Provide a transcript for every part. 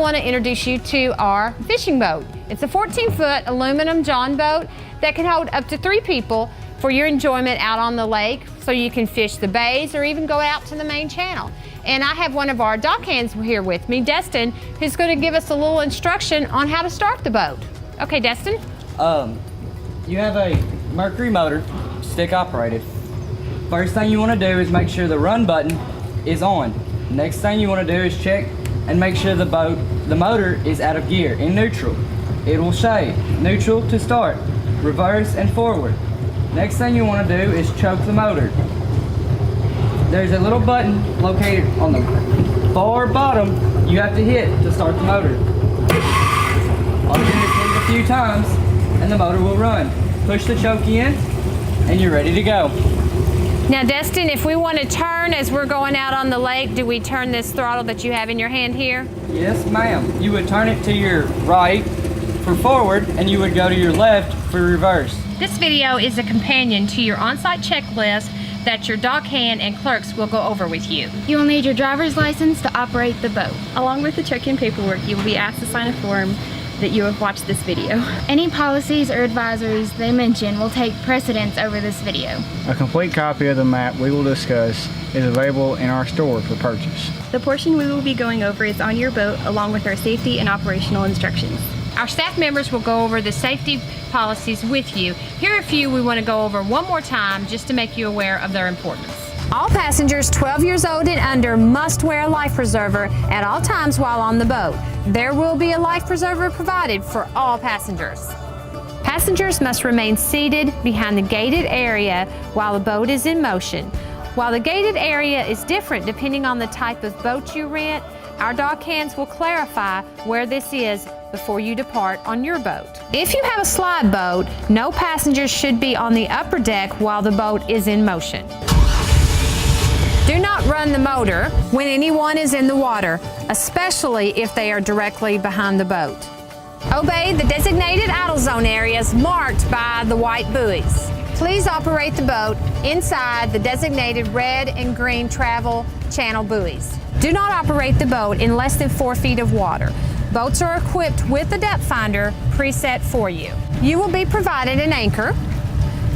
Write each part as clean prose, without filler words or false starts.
want to introduce you to our fishing boat. It's a 14-foot aluminum john boat that can hold up to 3 people for your enjoyment out on the lake, so you can fish the bays or even go out to the main channel. And I have one of our dock hands here with me, Destin, who's going to give us a little instruction on how to start the boat. Okay, Destin? You have a Mercury motor, stick operated. First thing you want to do is make sure the run button is on. Next thing you want to do is check and make sure the motor is out of gear, in neutral. It will say neutral to start, reverse and forward. Next thing you want to do is choke the motor. There's a little button located on the far bottom you have to hit to start the motor. All you do is hit it a few times and the motor will run. Push the choke in and you're ready to go. Now Destin, if we want to turn as we're going out on the lake, do we turn this throttle that you have in your hand here? Yes, ma'am. You would turn it to your right for forward and you would go to your left for reverse. This video is a companion to your on-site checklist that your dock hand and clerks will go over with you. You will need your driver's license to operate the boat. Along with the check-in paperwork, you will be asked to sign a form that you have watched this video. Any policies or advisories they mention will take precedence over this video. A complete copy of the map we will discuss is available in our store for purchase. The portion we will be going over is on your boat, along with our safety and operational instructions. Our staff members will go over the safety policies with you. Here are a few we want to go over one more time just to make you aware of their importance. All passengers 12 years old and under must wear a life preserver at all times while on the boat. There will be a life preserver provided for all passengers. Passengers must remain seated behind the gated area while the boat is in motion. While the gated area is different depending on the type of boat you rent, our dock hands will clarify where this is before you depart on your boat. If you have a slide boat, no passengers should be on the upper deck while the boat is in motion. Do not run the motor when anyone is in the water, especially if they are directly behind the boat. Obey the designated idle zone areas marked by the white buoys. Please operate the boat inside the designated red and green travel channel buoys. Do not operate the boat in less than 4 feet of water. Boats are equipped with a depth finder preset for you. You will be provided an anchor.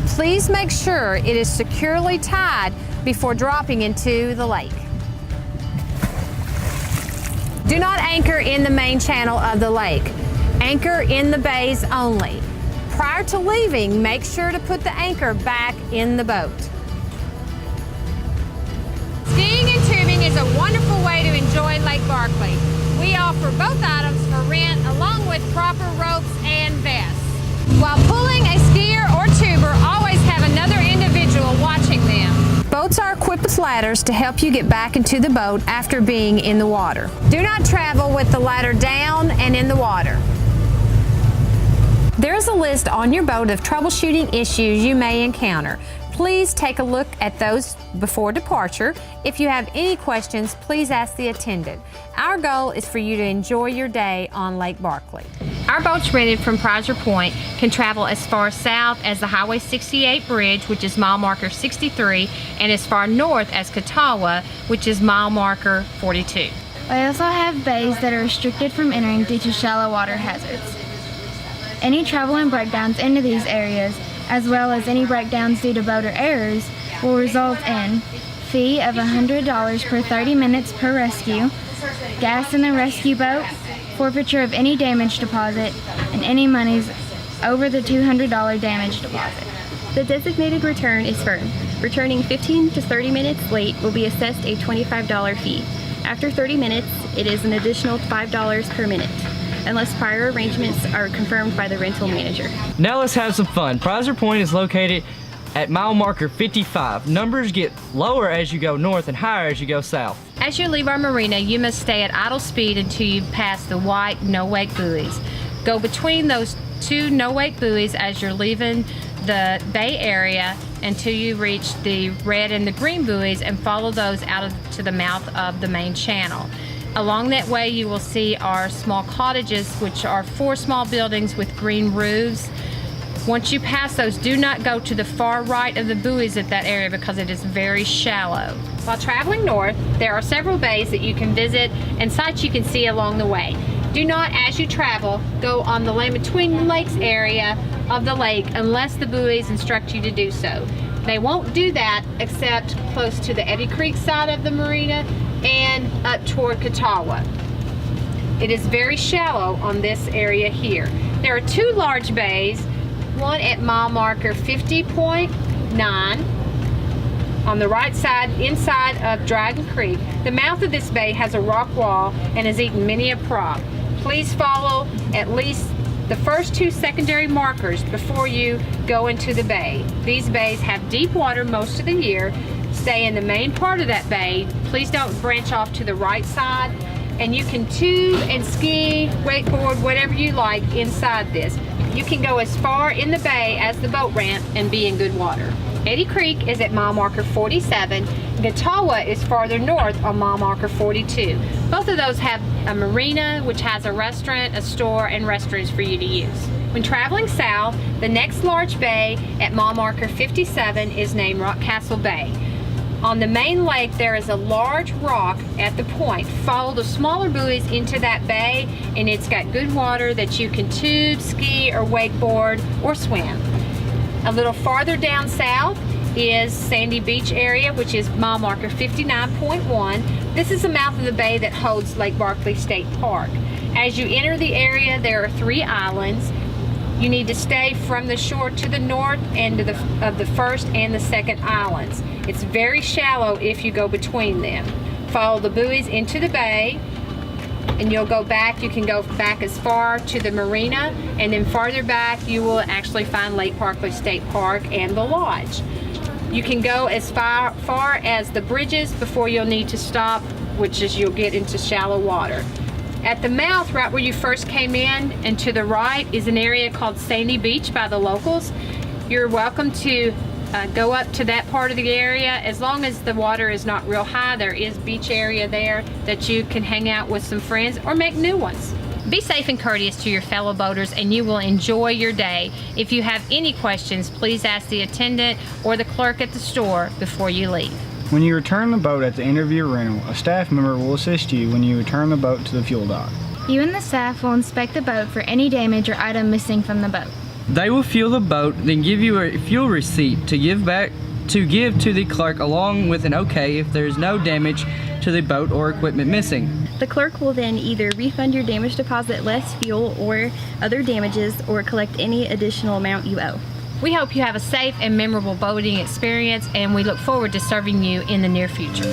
Please make sure it is securely tied before dropping into the lake. Do not anchor in the main channel of the lake. Anchor in the bays only. Prior to leaving, make sure to put the anchor back in the boat. Skiing and tubing is a wonderful way to enjoy Lake Barkley. We offer both items for rent along with proper ropes and vests. While pulling a skier or tuber, always have another individual watching them. Boats are equipped with ladders to help you get back into the boat after being in the water. Do not travel with the ladder down and in the water. There is a list on your boat of troubleshooting issues you may encounter. Please take a look at those before departure. If you have any questions, please ask the attendant. Our goal is for you to enjoy your day on Lake Barkley. Our boats rented from Prizer Point can travel as far south as the Highway 68 bridge, which is mile marker 63, and as far north as Catawba, which is mile marker 42. We also have bays that are restricted from entering due to shallow water hazards. Any trouble and breakdowns into these areas, as well as any breakdowns due to boater errors, will result in fee of $100 per 30 minutes per rescue, gas in the rescue boat, forfeiture of any damage deposit, and any monies over the $200 damage deposit. The designated return is firm. Returning 15 to 30 minutes late will be assessed a $25 fee. After 30 minutes, it is an additional $5 per minute, unless prior arrangements are confirmed by the rental manager. Now let's have some fun. Prizer Point is located at mile marker 55. Numbers get lower as you go north and higher as you go south. As you leave our marina, you must stay at idle speed until you pass the white no-wake buoys. Go between those 2 no-wake buoys as you're leaving the bay area until you reach the red and the green buoys, and follow those out to the mouth of the main channel. Along that way you will see our small cottages, which are 4 small buildings with green roofs. Once you pass those, do not go to the far right of the buoys at that area because it is very shallow. While traveling north, there are several bays that you can visit and sites you can see along the way. Do not, as you travel, go on the land between the lakes area of the lake unless the buoys instruct you to do so. They won't do that except close to the Eddy Creek side of the marina and up toward KOA. It is very shallow on this area here. There are two large bays, one at mile marker 50.9 on the right side inside of Dragon Creek. The mouth of this bay has a rock wall and has eaten many a prop. Please follow at least the first two secondary markers before you go into the bay. These bays have deep water most of the year. Stay in the main part of that bay. Please don't branch off to the right side. And you can tube and ski, wakeboard, whatever you like inside this. You can go as far in the bay as the boat ramp and be in good water. Eddy Creek is at mile marker 47. KOA is farther north on mile marker 42. Both of those have a marina, which has a restaurant, a store, and restrooms for you to use. When traveling south, the next large bay at mile marker 57 is named Rockcastle Bay. On the main lake, there is a large rock at the point. Follow the smaller buoys into that bay, and it's got good water that you can tube, ski, or wakeboard, or swim. A little farther down south is Sandy Beach area, which is mile marker 59.1. This is the mouth of the bay that holds Lake Barkley State Park. As you enter the area, there are 3 islands. You need to stay from the shore to the north end of the first and the second islands. It's very shallow if you go between them. Follow the buoys into the bay, and you'll go back. You can go back as far to the marina, and then farther back you will actually find Lake Barkley State Park and the lodge. You can go as far as the bridges before you'll need to stop, which is you'll get into shallow water. At the mouth, right where you first came in, and to the right is an area called Sandy Beach by the locals. You're welcome to go up to that part of the area. As long as the water is not real high, there is beach area there that you can hang out with some friends or make new ones. Be safe and courteous to your fellow boaters, and you will enjoy your day. If you have any questions, please ask the attendant or the clerk at the store before you leave. When you return the boat at the end of your rental, a staff member will assist you when you return the boat to the fuel dock. You and the staff will inspect the boat for any damage or item missing from the boat. They will fuel the boat, then give you a fuel receipt to give to the clerk, along with an okay if there is no damage to the boat or equipment missing. The clerk will then either refund your damage deposit less fuel or other damages, or collect any additional amount you owe. We hope you have a safe and memorable boating experience, and we look forward to serving you in the near future.